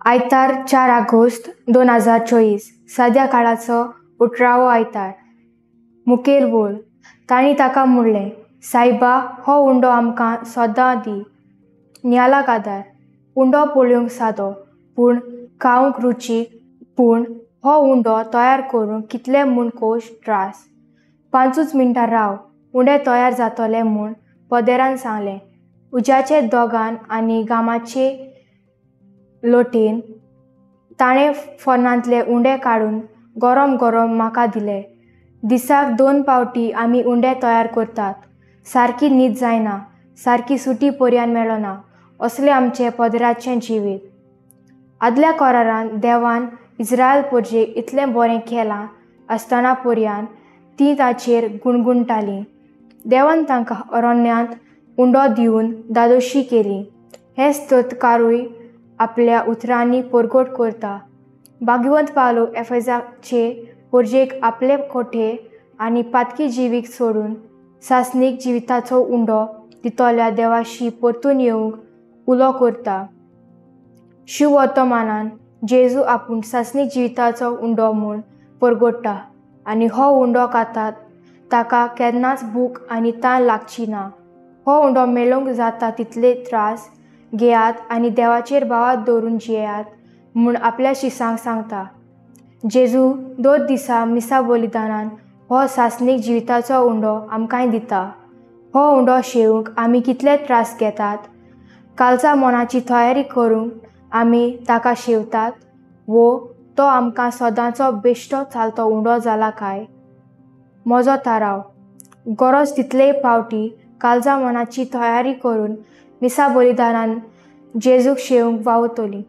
आयतार 4 ऑगस्ट 2024 सद्या काळाचो 18वो आयतार। मुखेल बोल तांणी ताका म्हणलें, सायबा हो उंडो आमकां सोदां दी। नियाला कादार उंडो पळोवंक सादो पूण खावंक रुचीक, पूण हो उंडो तयार करूंक कितले म्हूण कोश त्रास। 5 मिनटां राव, उंडे तयार जातले म्हूण पोदेरान सांगलें। उज्याचे दोगान आनी घामाचे लोटयेन ताणें फोर्नांतले उंडे काडून गरम गरम म्हाका दिले। दिसाक 2 फावटी आमी उंडे तयार करतात। सारकी न्हीद जायना, सारकी सुटी पर्यान मेळना असलें आमचे पोदेराचें जिवीत। आदल्या कोरारान देवान इस्रायल पर्जेक इतलें बरें केलां आसतना पर्यान तीं ताचेर गुणगुणटालीं। देवान तांकां अरण्यांत उंडो दिवन धादोशी केली। हें स्तोत्रकारूय आपल्या उतरांनी परगट करता। भाग्यवंत पावलो एफेसाचे पर्जेक आपले कोठे आनी पातकी जिवीक सोडून सासणीक जिविताचो उंडो दितल्या देवाशी परतून येवंक उलो करता। शुभ वर्तमानान जेजू आपूण सासणीक जिविताचो उंडो म्हूण परगट्टा आनी हो उंडो खातात ताका केन्नाच भूक आनी तान लागची ना। हो उंडो मेळोवंक जाता तितले त्रास घेयात आनी देवाचेर भावार्थ दवरून जियेयात म्हूण आपल्या शिसांक सांगता। जेजू 2 दिसा मिसा बलिदानान हो सासणीक जिविताचो उंडो आमकांय दिता। हो उंडो शेवंक आमी कितले त्रास घेतात, कालचा मनाची तयारी करून आमी ताका शेवतात वो तो आमकां सदांचो बेश्टो चालतो उंडो जाला काय। म्हजो थाराव, गरज तितलेय फावटी कालजा मनाची तयारी करून मिसा बलिदानान जेजूक शेवंक वावुरतली।